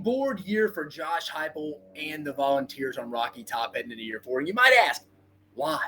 board year for Josh Heupel and the Volunteers on Rocky Top heading into year 4. And you might ask, why?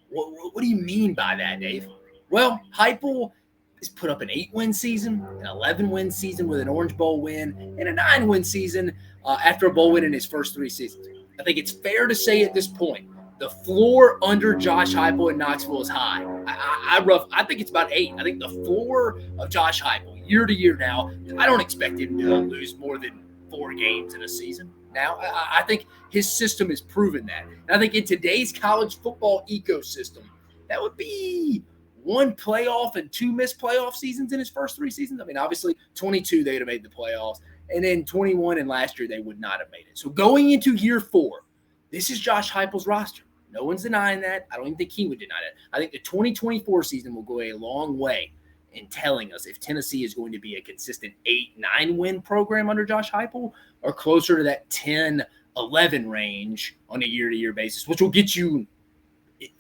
What do you mean by that, Dave? Well, Heupel has put up an 8-win season, an 11-win season with an Orange Bowl win, and a 9-win season after a bowl win in his first 3 seasons. I think it's fair to say at this point, the floor under Josh Heupel in Knoxville is high. I think it's about 8. I think the floor of Josh Heupel year to year now, I don't expect him to lose more than 4 games in a season. Now, I think his system has proven that. And I think in today's college football ecosystem, that would be 1 playoff and 2 missed playoff seasons in his first 3 seasons. I mean, obviously, 22, they would have made the playoffs. And then 21 and last year, they would not have made it. So going into year 4, this is Josh Heupel's roster. No one's denying that. I don't even think he would deny that. I think the 2024 season will go a long way in telling us if Tennessee is going to be a consistent 8-9 win program under Josh Heupel or closer to that 10-11 range on a year-to-year basis, which will get you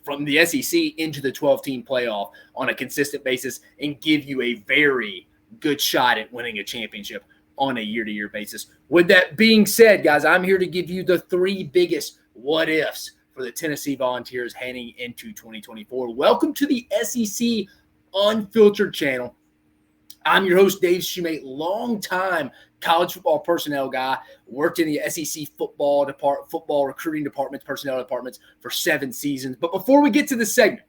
from the SEC into the 12-team playoff on a consistent basis and give you a very good shot at winning a championship on a year-to-year basis. With that being said, guys, I'm here to give you the 3 biggest what-ifs for the Tennessee Volunteers heading into 2024. Welcome to the SEC Unfiltered channel. I'm your host, Dave Shumate, longtime college football personnel guy, worked in the SEC football recruiting departments, personnel departments for 7 seasons. But before we get to the segment,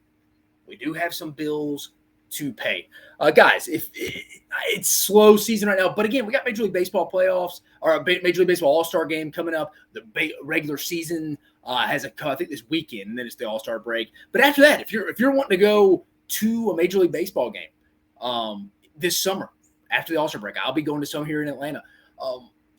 we do have some bills to pay. Guys, if it's slow season right now, but again, we got Major League Baseball playoffs or a Major League Baseball All-Star game coming up. The regular season has I think this weekend, and then it's the All-Star break. But after that, if you're wanting to go to a Major League Baseball game this summer after the All-Star break, I'll be going to some here in Atlanta.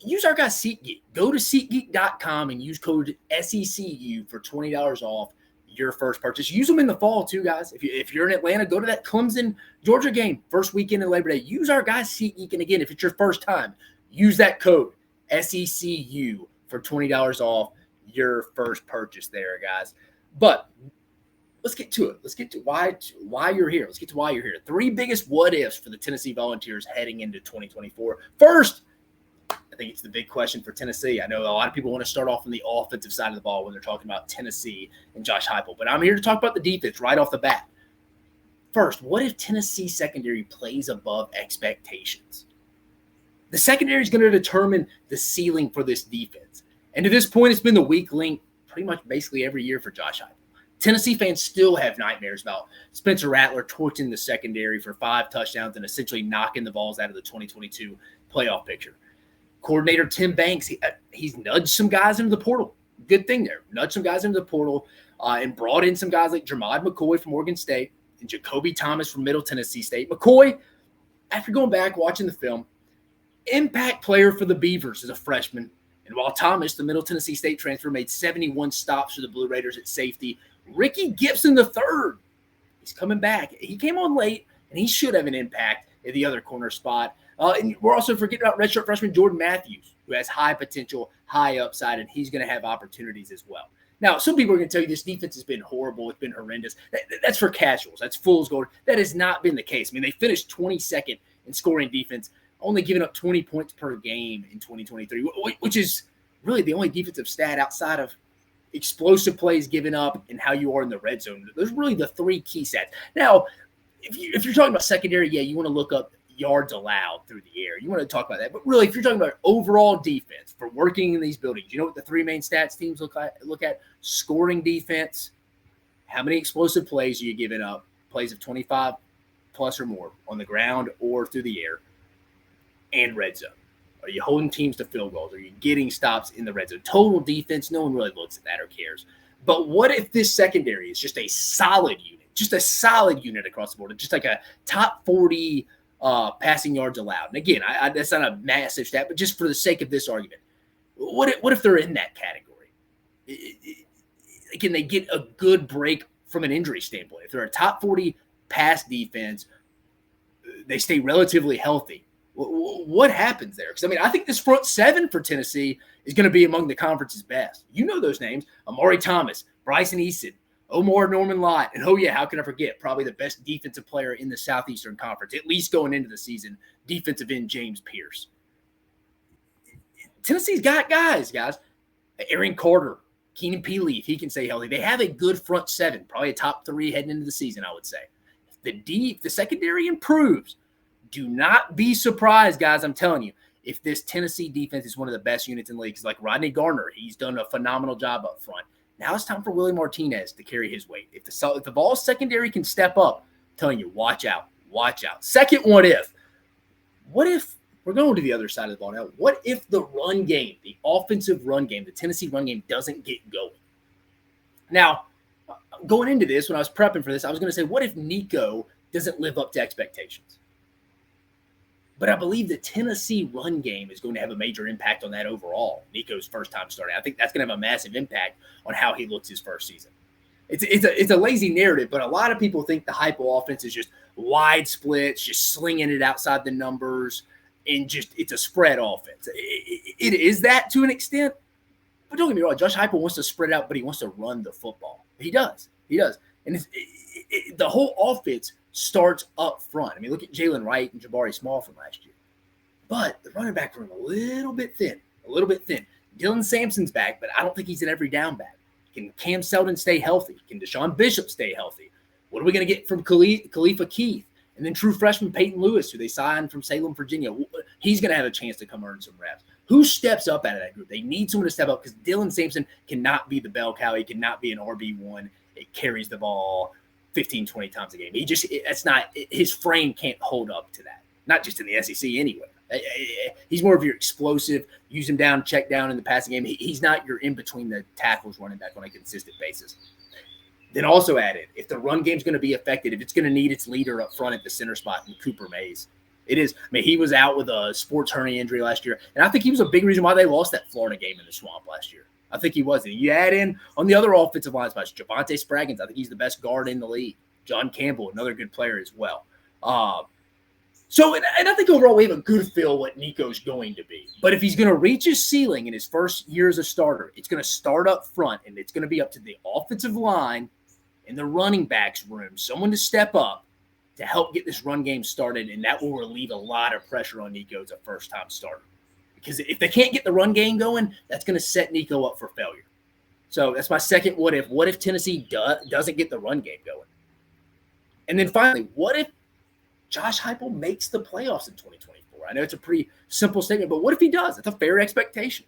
Use our guy SeatGeek. Go to SeatGeek.com and use code SECU for $20 off your first purchase. Use them in the fall too, guys. If you're in Atlanta, go to that Clemson Georgia game first weekend of Labor Day. Use our guy SeatGeek, and again, if it's your first time, use that code SECU for $20 off your first purchase there, guys. But let's get to it. Let's get to why you're here. Let's get to why you're here. 3 biggest what-ifs for the Tennessee Volunteers heading into 2024. First, I think it's the big question for Tennessee. I know a lot of people want to start off on the offensive side of the ball when they're talking about Tennessee and Josh Heupel, but I'm here to talk about the defense right off the bat. First, what if Tennessee secondary plays above expectations? The secondary is going to determine the ceiling for this defense. And to this point, it's been the weak link pretty much basically every year for Josh Heupel. Tennessee fans still have nightmares about Spencer Rattler torching the secondary for 5 touchdowns and essentially knocking the balls out of the 2022 playoff picture. Coordinator Tim Banks, he's nudged some guys into the portal. Good thing there. Nudged some guys into the portal and brought in some guys like Jermod McCoy from Oregon State and Jacoby Thomas from Middle Tennessee State. McCoy, after going back, watching the film, impact player for the Beavers as a freshman. And while Thomas, the Middle Tennessee State transfer, made 71 stops for the Blue Raiders at safety, Ricky Gibson III, he's coming back. He came on late, and he should have an impact at the other corner spot. And we're also forgetting about redshirt freshman Jordan Matthews, who has high potential, high upside, and he's going to have opportunities as well. Now, some people are going to tell you this defense has been horrible. It's been horrendous. That's for casuals. That's fool's gold. That has not been the case. I mean, they finished 22nd in scoring defense, only giving up 20 points per game in 2023, which is really the only defensive stat outside of explosive plays given up and how you are in the red zone. Those are really the 3 key stats. Now, if you're talking about secondary, yeah, you want to look up yards allowed through the air. You want to talk about that. But really, if you're talking about overall defense for working in these buildings, you know what the 3 main stats teams look at? Scoring defense, how many explosive plays are you giving up, plays of 25 plus or more on the ground or through the air, and red zone. Are you holding teams to field goals? Are you getting stops in the red zone? Total defense, no one really looks at that or cares. But what if this secondary is just a solid unit across the board, just like a top 40 passing yards allowed? And again, that's not a massive stat, but just for the sake of this argument, what if they're in that category? Can they get a good break from an injury standpoint? If they're a top 40 pass defense, they stay relatively healthy. What happens there? Because, I mean, I think this front 7 for Tennessee is going to be among the conference's best. You know those names: Amari Thomas, Bryson Easton, Omar Norman Lott, and how can I forget, probably the best defensive player in the Southeastern Conference, at least going into the season, defensive end James Pierce. Tennessee's got guys. Aaron Carter, Keenan Peely, if he can stay healthy. They have a good front seven, probably a top 3 heading into the season, I would say. If the secondary improves, do not be surprised, guys. I'm telling you, if this Tennessee defense is one of the best units in the league, it's like Rodney Garner. He's done a phenomenal job up front. Now it's time for Willie Martinez to carry his weight. If the ball secondary can step up, I'm telling you, watch out. Watch out. Second, what if? What if we're going to the other side of the ball now? What if the run game, the offensive run game, the Tennessee run game doesn't get going? Now, going into this, when I was prepping for this, I was going to say, what if Nico doesn't live up to expectations? But I believe the Tennessee run game is going to have a major impact on that overall. Nico's first time starting. I think that's going to have a massive impact on how he looks his first season. It's a lazy narrative, but a lot of people think the Heupel offense is just wide splits, just slinging it outside the numbers, and just it's a spread offense. It is that to an extent, but don't get me wrong. Josh Heupel wants to spread out, but he wants to run the football. He does. And the whole offense starts up front. I mean, look at Jalen Wright and Jabari Small from last year. But the running back room a little bit thin. Dylan Sampson's back, but I don't think he's an every down back. Can Cam Seldon stay healthy? Can Deshaun Bishop stay healthy? What are we going to get from Khalifa Keith? And then true freshman Peyton Lewis, who they signed from Salem, Virginia. He's going to have a chance to come earn some reps. Who steps up out of that group? They need someone to step up because Dylan Sampson cannot be the bell cow. He cannot be an RB1. It carries the ball 15, 20 times a game. His frame can't hold up to that. Not just in the SEC anyway. He's more of your explosive, use him down, check down in the passing game. He's not your in between the tackles running back on a consistent basis. Then also added, if the run game's going to be affected, if it's going to need its leader up front at the center spot in Cooper Mays, it is. I mean, he was out with a sports hernia injury last year, and I think he was a big reason why they lost that Florida game in the Swamp last year. I think he was. And you add in on the other offensive line spots, Javonte Spraggins. I think he's the best guard in the league. John Campbell, another good player as well. And I think overall we have a good feel what Nico's going to be. But if he's going to reach his ceiling in his first year as a starter, it's going to start up front, and it's going to be up to the offensive line and the running backs room, someone to step up to help get this run game started, and that will relieve a lot of pressure on Nico as a first-time starter. Because if they can't get the run game going, that's going to set Nico up for failure. So that's my second what if. What if Tennessee doesn't get the run game going? And then finally, what if Josh Heupel makes the playoffs in 2024? I know it's a pretty simple statement, but what if he does? That's a fair expectation.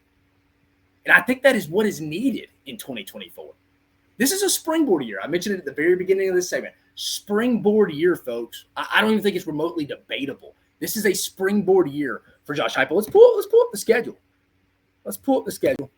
And I think that is what is needed in 2024. This is a springboard year. I mentioned it at the very beginning of this segment. Springboard year, folks. I don't even think it's remotely debatable. This is a springboard year for Josh Heupel. Let's pull up the schedule.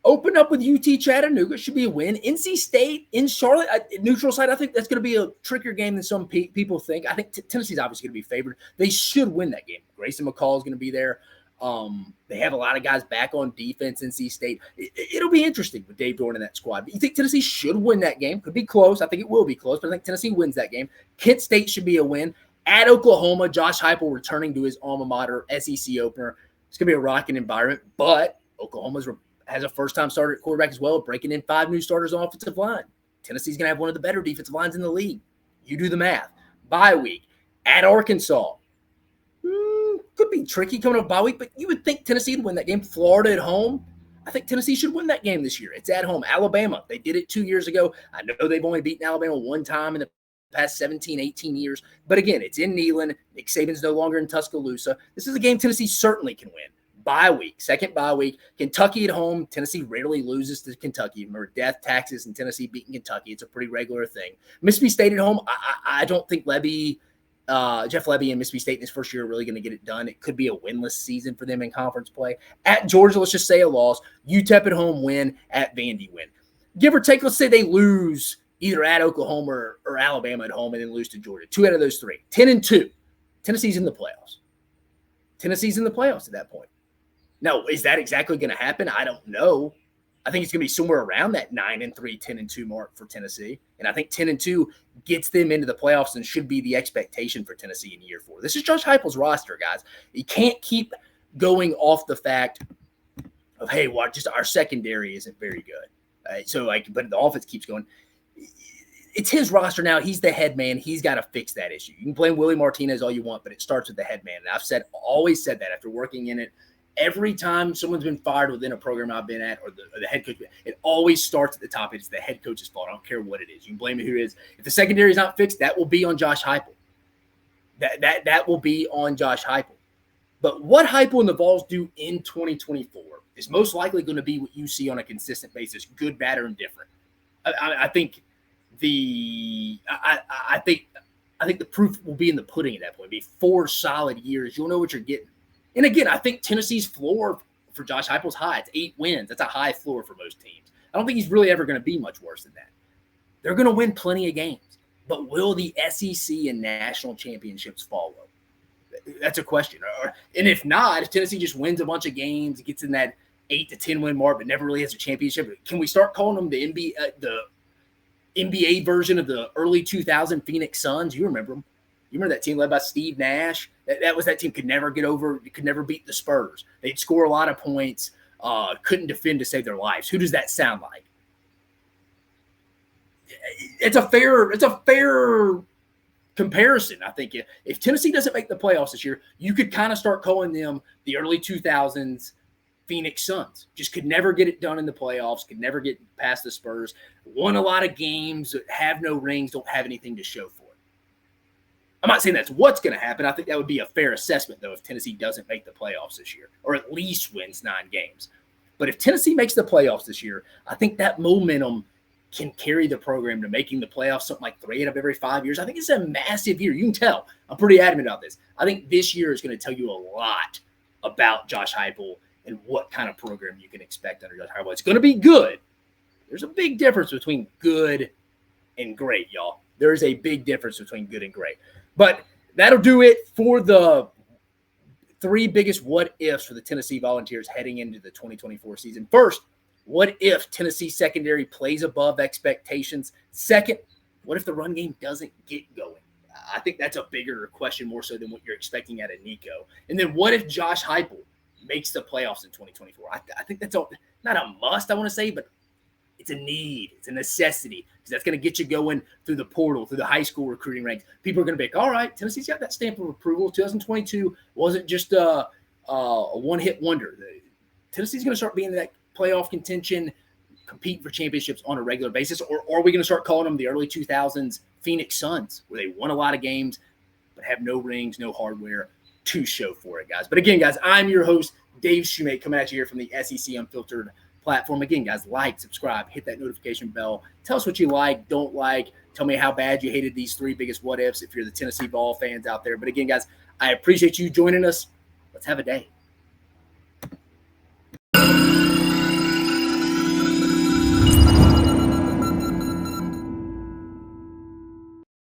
Open up with UT Chattanooga. Should be a win. NC State in Charlotte, neutral site. I think that's going to be a trickier game than some people think. I think Tennessee's obviously going to be favored. They should win that game. Grayson McCall is going to be there. They have a lot of guys back on defense. NC State. It'll be interesting with Dave Dorn in that squad. But you think Tennessee should win that game? Could be close. I think it will be close, but I think Tennessee wins that game. Kent State should be a win. At Oklahoma, Josh Heupel returning to his alma mater, SEC opener. It's going to be a rocking environment, but Oklahoma has a first-time starter at quarterback as well, breaking in 5 new starters on offensive line. Tennessee's going to have one of the better defensive lines in the league. You do the math. Bye week. At Arkansas. Could be tricky coming up bye week, but you would think Tennessee would win that game. Florida at home. I think Tennessee should win that game this year. It's at home. Alabama. They did it 2 years ago. I know they've only beaten Alabama one time in the past 17, 18 years. But again, it's in Neyland. Nick Saban's no longer in Tuscaloosa. This is a game Tennessee certainly can win. Bye week, second bye week. Kentucky at home. Tennessee rarely loses to Kentucky. Remember, death, taxes, and Tennessee beating Kentucky. It's a pretty regular thing. Mississippi State at home. I don't think Jeff Lebby and Mississippi State in his first year are really going to get it done. It could be a winless season for them in conference play. At Georgia, let's just say a loss. UTEP at home win. At Vandy win. Give or take, let's say they lose either at Oklahoma or Alabama at home and then lose to Georgia. 2 out of those 3. 10-2. Tennessee's in the playoffs. Tennessee's in the playoffs at that point. Now, is that exactly going to happen? I don't know. I think it's going to be somewhere around that 9-3, 10-2 mark for Tennessee. And I think 10-2 gets them into the playoffs and should be the expectation for Tennessee in year 4. This is Josh Heupel's roster, guys. You can't keep going off the fact of, hey, well, just our secondary isn't very good. But the offense keeps going. It's his roster now. He's the head man. He's got to fix that issue. You can blame Willie Martinez all you want, but it starts with the head man. And I've always said that after working in it Every time someone's been fired within a program I've been at, or the head coach, it always starts at the top. It's the head coach's fault. I don't care what it is. You can blame it who it is. If the secondary is not fixed, that will be on Josh Heupel. That will be on Josh Heupel. But what Heupel and the Vols do in 2024 is most likely going to be what you see on a consistent basis, good, bad, or indifferent. I think the proof will be in the pudding at that point. It'll be 4 solid years. You'll know what you're getting. And again, I think Tennessee's floor for Josh Heupel's high. It's 8 wins. That's a high floor for most teams. I don't think he's really ever going to be much worse than that. They're going to win plenty of games. But will the SEC and national championships follow? That's a question. And if not, if Tennessee just wins a bunch of games, gets in that 8 to 10 win mark, but never really has a championship, can we start calling them the NBA version of the early 2000 Phoenix Suns? You remember them. You remember that team led by Steve Nash? That was that team could never beat the Spurs. They'd score a lot of points, couldn't defend to save their lives. Who does that sound like? It's a fair comparison. I think if Tennessee doesn't make the playoffs this year, you could kind of start calling them the early 2000s Phoenix Suns. Just could never get it done in the playoffs, could never get past the Spurs, won a lot of games, have no rings, don't have anything to show for it. I'm not saying that's what's going to happen. I think that would be a fair assessment, though, if Tennessee doesn't make the playoffs this year, or at least wins 9 games. But if Tennessee makes the playoffs this year, I think that momentum can carry the program to making the playoffs something like 3 out of every 5 years. I think it's a massive year. You can tell. I'm pretty adamant about this. I think this year is going to tell you a lot about Josh Heupel and what kind of program you can expect under Josh Heupel. It's going to be good. There's a big difference between good and great, y'all. There is a big difference between good and great. But that'll do it for the 3 biggest what-ifs for the Tennessee Volunteers heading into the 2024 season. First, what if Tennessee secondary plays above expectations? Second, what if the run game doesn't get going? I think that's a bigger question, more so than what you're expecting out of Nico. And then what if Josh Heupel makes the playoffs in 2024? I think that's not a must, I want to say, but it's a need. It's a necessity, because that's going to get you going through the portal, through the high school recruiting ranks. People are going to be like, all right, Tennessee's got that stamp of approval. 2022 wasn't just a one-hit wonder. Tennessee's going to start being in that playoff contention, compete for championships on a regular basis, or are we going to start calling them the early 2000s Phoenix Suns, where they won a lot of games but have no rings, no hardware to show for it, guys? But again, guys, I'm your host, Dave Shumate, coming at you here from the SEC Unfiltered platform. Again, guys, like, subscribe, hit that notification bell. Tell us what you like, don't like. Tell me how bad you hated these 3 biggest what-ifs if you're the Tennessee Vol fans out there. But again, guys, I appreciate you joining us. Let's have a day.